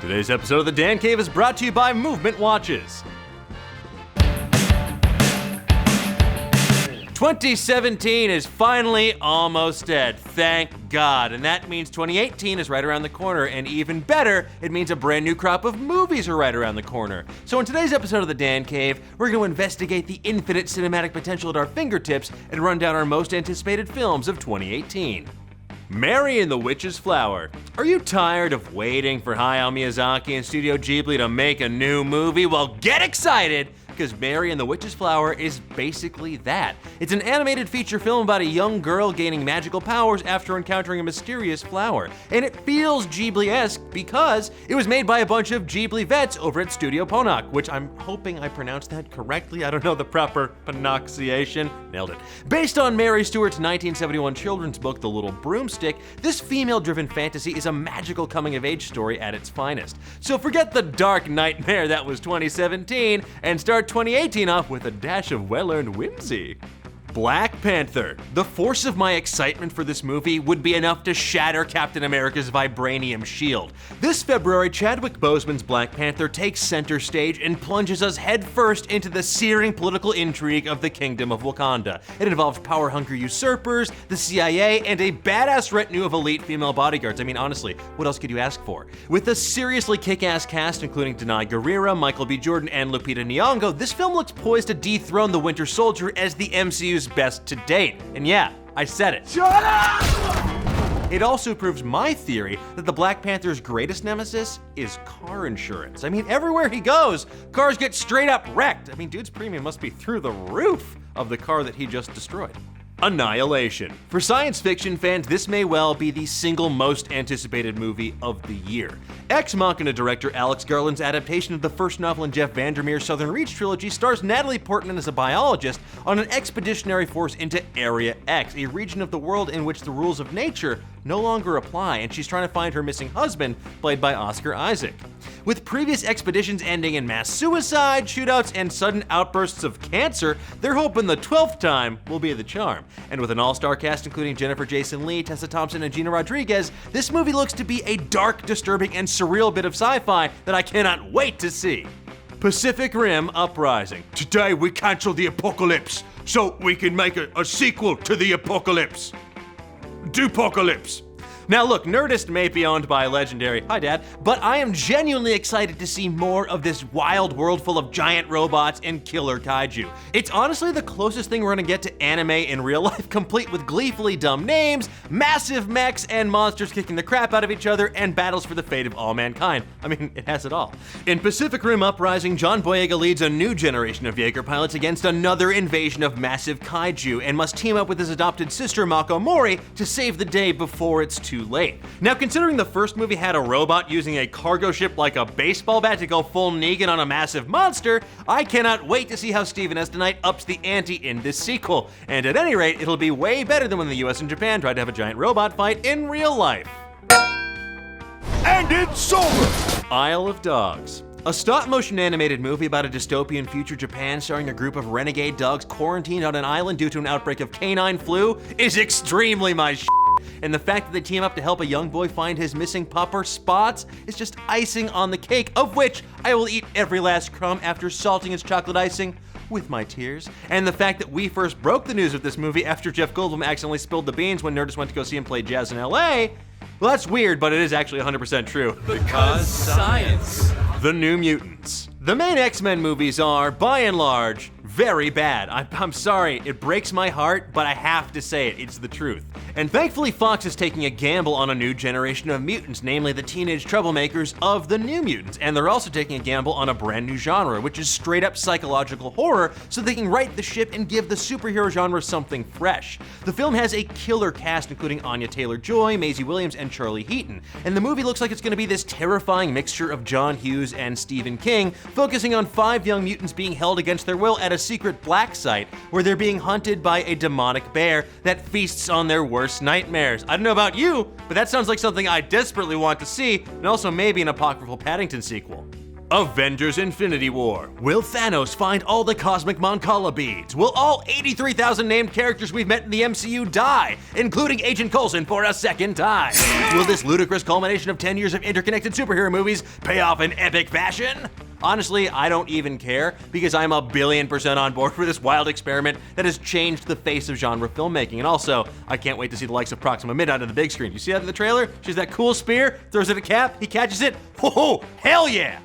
Today's episode of The Dan Cave is brought to you by Movement Watches. 2017 is finally almost dead, thank God, and that means 2018 is right around the corner, and even better, it means a brand new crop of movies are right around the corner. So in today's episode of The Dan Cave, we're going to investigate the infinite cinematic potential at our fingertips and run down our most anticipated films of 2018. Mary and the Witch's Flower. Are you tired of waiting for Hayao Miyazaki and Studio Ghibli to make a new movie? Well, get excited, because Mary and the Witch's Flower is basically that. It's an animated feature film about a young girl gaining magical powers after encountering a mysterious flower. And it feels Ghibli-esque because it was made by a bunch of Ghibli vets over at Studio Ponoc, which I'm hoping I pronounced that correctly. I don't know the proper pronunciation. Nailed it. Based on Mary Stewart's 1971 children's book, The Little Broomstick, this female-driven fantasy is a magical coming-of-age story at its finest. So forget the dark nightmare that was 2017 and start 2018 off with a dash of well-earned whimsy. Black Panther. The force of my excitement for this movie would be enough to shatter Captain America's vibranium shield. This February, Chadwick Boseman's Black Panther takes center stage and plunges us headfirst into the searing political intrigue of the Kingdom of Wakanda. It involves power-hungry usurpers, the CIA, and a badass retinue of elite female bodyguards. I mean, honestly, what else could you ask for? With a seriously kick-ass cast including Denai Guerrera, Michael B. Jordan, and Lupita Nyong'o, this film looks poised to dethrone the Winter Soldier as the MCU's best to date. And yeah, I said it. Shut up! It also proves my theory that the Black Panther's greatest nemesis is car insurance. I mean, everywhere he goes, cars get straight up wrecked. I mean, dude's premium must be through the roof of the car that he just destroyed. Annihilation. For science fiction fans, this may well be the single most anticipated movie of the year. Ex Machina director Alex Garland's adaptation of the first novel in Jeff Vandermeer's Southern Reach trilogy stars Natalie Portman as a biologist on an expeditionary force into Area X, a region of the world in which the rules of nature no longer apply, and she's trying to find her missing husband, played by Oscar Isaac. With previous expeditions ending in mass suicide, shootouts, and sudden outbursts of cancer, they're hoping the 12th time will be the charm. And with an all-star cast including Jennifer Jason Leigh, Tessa Thompson, and Gina Rodriguez, this movie looks to be a dark, disturbing, and surreal bit of sci-fi that I cannot wait to see. Pacific Rim Uprising. Today we cancel the apocalypse so we can make a sequel to the apocalypse. Dupocalypse. Now look, Nerdist may be owned by legendary, hi dad, but I am genuinely excited to see more of this wild world full of giant robots and killer kaiju. It's honestly the closest thing we're gonna get to anime in real life, complete with gleefully dumb names, massive mechs, and monsters kicking the crap out of each other, and battles for the fate of all mankind. I mean, it has it all. In Pacific Rim Uprising, John Boyega leads a new generation of Jaeger pilots against another invasion of massive kaiju, and must team up with his adopted sister Mako Mori to save the day before it's too late. Now, considering the first movie had a robot using a cargo ship like a baseball bat to go full Negan on a massive monster, I cannot wait to see how Steven S. DeKnight ups the ante in this sequel. And at any rate, it'll be way better than when the US and Japan tried to have a giant robot fight in real life. And it's over! Isle of Dogs. A stop-motion animated movie about a dystopian future Japan starring a group of renegade dogs quarantined on an island due to an outbreak of canine flu is extremely my shit. And the fact that they team up to help a young boy find his missing pup or Spots is just icing on the cake, of which I will eat every last crumb after salting its chocolate icing with my tears. And the fact that we first broke the news of this movie after Jeff Goldblum accidentally spilled the beans when Nerdist went to go see him play jazz in LA, well, that's weird, but it is actually 100% true. Because science. The New Mutants. The main X-Men movies are, by and large, very bad. I'm sorry, it breaks my heart, but I have to say it, it's the truth. And thankfully Fox is taking a gamble on a new generation of mutants, namely the teenage troublemakers of the New Mutants. And they're also taking a gamble on a brand new genre, which is straight up psychological horror, so they can right the ship and give the superhero genre something fresh. The film has a killer cast including Anya Taylor-Joy, Maisie Williams, and Charlie Heaton. And the movie looks like it's gonna be this terrifying mixture of John Hughes and Stephen King, focusing on 5 young mutants being held against their will at a secret black site where they're being hunted by a demonic bear that feasts on their worst nightmares. I don't know about you, but that sounds like something I desperately want to see, and also maybe an apocryphal Paddington sequel. Avengers Infinity War. Will Thanos find all the cosmic Mancala beads? Will all 83,000 named characters we've met in the MCU die, including Agent Coulson for a second time? Will this ludicrous culmination of 10 years of interconnected superhero movies pay off in epic fashion? Honestly, I don't even care, because I'm 1,000,000,000% on board for this wild experiment that has changed the face of genre filmmaking. And also, I can't wait to see the likes of Proxima Midnight on the big screen. You see that in the trailer? She's that cool spear, throws it at Cap, he catches it. Whoa, hell yeah!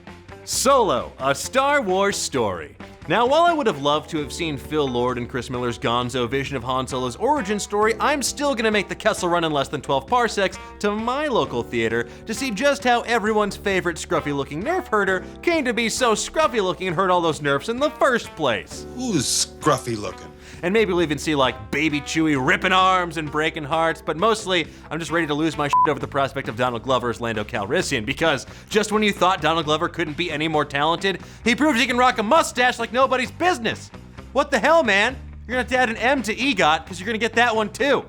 Solo, a Star Wars story. Now, while I would have loved to have seen Phil Lord and Chris Miller's gonzo vision of Han Solo's origin story, I'm still gonna make the Kessel run in less than 12 parsecs to my local theater to see just how everyone's favorite scruffy-looking nerf herder came to be so scruffy-looking and hurt all those nerfs in the first place. Who's scruffy looking? And maybe we'll even see like Baby Chewie ripping arms and breaking hearts, but mostly I'm just ready to lose my shit over the prospect of Donald Glover as Lando Calrissian, because just when you thought Donald Glover couldn't be any more talented, he proves he can rock a mustache like nobody's business. What the hell, man? You're gonna have to add an M to EGOT, because you're gonna get that one too.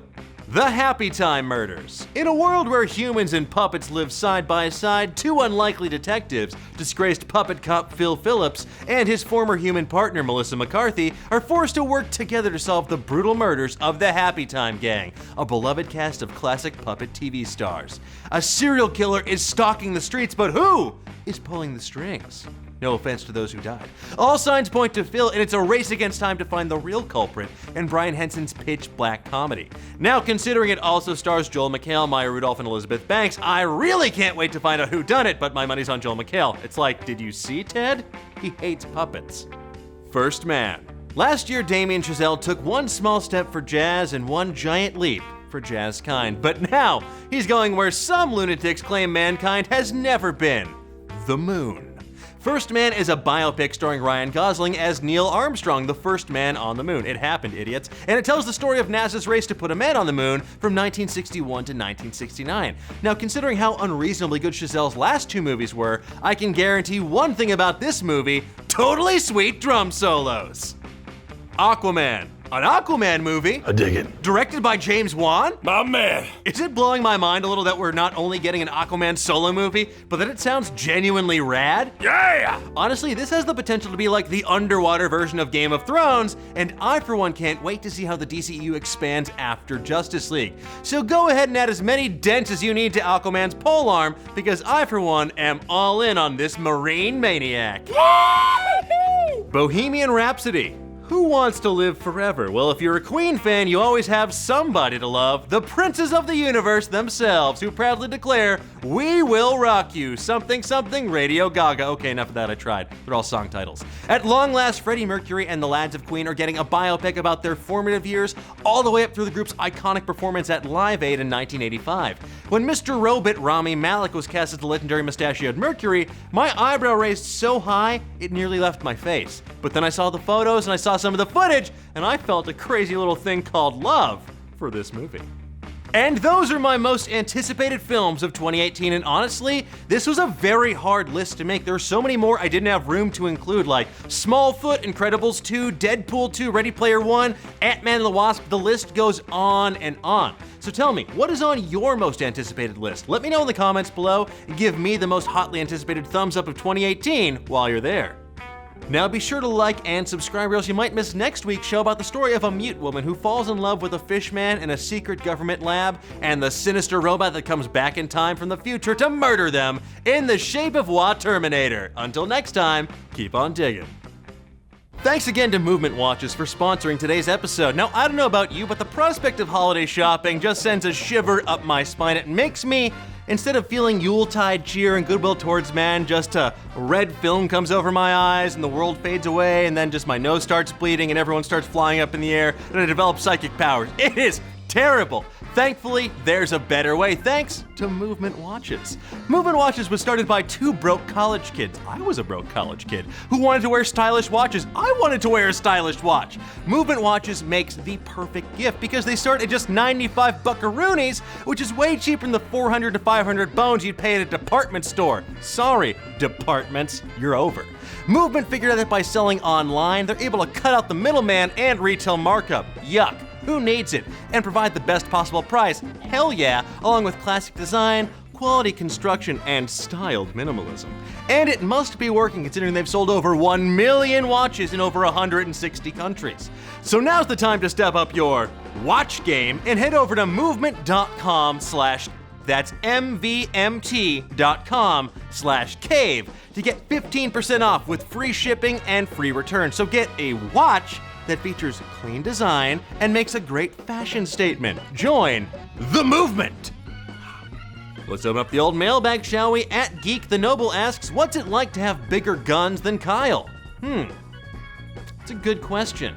The Happy Time Murders. In a world where humans and puppets live side by side, two unlikely detectives, disgraced puppet cop Phil Phillips and his former human partner Melissa McCarthy, are forced to work together to solve the brutal murders of the Happy Time Gang, a beloved cast of classic puppet TV stars. A serial killer is stalking the streets, but who is pulling the strings? No offense to those who died. All signs point to Phil, and it's a race against time to find the real culprit in Brian Henson's pitch black comedy. Now, considering it also stars Joel McHale, Maya Rudolph, and Elizabeth Banks, I really can't wait to find out who done it, but my money's on Joel McHale. It's like, did you see Ted? He hates puppets. First Man. Last year, Damien Chazelle took one small step for jazz and one giant leap for jazz kind, but now he's going where some lunatics claim mankind has never been: the moon. First Man is a biopic starring Ryan Gosling as Neil Armstrong, the first man on the moon. It happened, idiots. And it tells the story of NASA's race to put a man on the moon from 1961 to 1969. Now, considering how unreasonably good Chazelle's last two movies were, I can guarantee one thing about this movie: totally sweet drum solos. Aquaman. An Aquaman movie? I dig it. Directed by James Wan? My man. Is it blowing my mind a little that we're not only getting an Aquaman solo movie, but that it sounds genuinely rad? Yeah! Honestly, this has the potential to be like the underwater version of Game of Thrones, and I for one can't wait to see how the DCEU expands after Justice League. So go ahead and add as many dents as you need to Aquaman's polearm, because I for one am all in on this marine maniac. Bohemian Rhapsody. Who wants to live forever? Well, if you're a Queen fan, you always have somebody to love: the princes of the universe themselves, who proudly declare, "We will rock you, something something Radio Gaga." Okay, enough of that, I tried. They're all song titles. At long last, Freddie Mercury and the lads of Queen are getting a biopic about their formative years, all the way up through the group's iconic performance at Live Aid in 1985. When Mr. Robot Rami Malek was cast as the legendary mustachioed Mercury, my eyebrow raised so high, it nearly left my face. But then I saw the photos and I saw some of the footage, and I felt a crazy little thing called love for this movie. And those are my most anticipated films of 2018, and honestly, this was a very hard list to make. There are so many more I didn't have room to include, like Smallfoot, Incredibles 2, Deadpool 2, Ready Player One, Ant-Man and the Wasp. The list goes on and on. So tell me, what is on your most anticipated list? Let me know in the comments below, and give me the most hotly anticipated thumbs up of 2018 while you're there. Now be sure to like and subscribe, or else you might miss next week's show about the story of a mute woman who falls in love with a fish man in a secret government lab, and the sinister robot that comes back in time from the future to murder them in the shape of Wa Terminator. Until next time, keep on digging. Thanks again to Movement Watches for sponsoring today's episode. Now, I don't know about you, but the prospect of holiday shopping just sends a shiver up my spine. It makes me, instead of feeling Yuletide cheer and goodwill towards man, just a red film comes over my eyes and the world fades away, and then just my nose starts bleeding and everyone starts flying up in the air, and I develop psychic powers. It is terrible. Thankfully, there's a better way, thanks to Movement Watches. Movement Watches was started by two broke college kids. I was a broke college kid who wanted to wear stylish watches. I wanted to wear a stylish watch. Movement Watches makes the perfect gift because they start at just 95 buckaroonies, which is way cheaper than the 400 to 500 bones you'd pay at a department store. Sorry, departments, you're over. Movement figured out that by selling online, they're able to cut out the middleman and retail markup. Yuck. Who needs it? And provide the best possible price. Hell yeah, along with classic design, quality construction and styled minimalism. And it must be working considering they've sold over 1 million watches in over 160 countries. So now's the time to step up your watch game and head over to movement.com/ that's mvmt.com/cave to get 15% off with free shipping and free return. So get a watch that features clean design and makes a great fashion statement. Join the movement. Let's open up the old mailbag, shall we? At Geek the Noble asks, what's it like to have bigger guns than Kyle? It's a good question.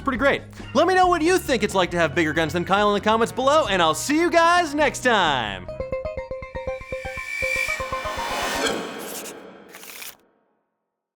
Pretty great. Let me know what you think it's like to have bigger guns than Kyle in the comments below, and I'll see you guys next time.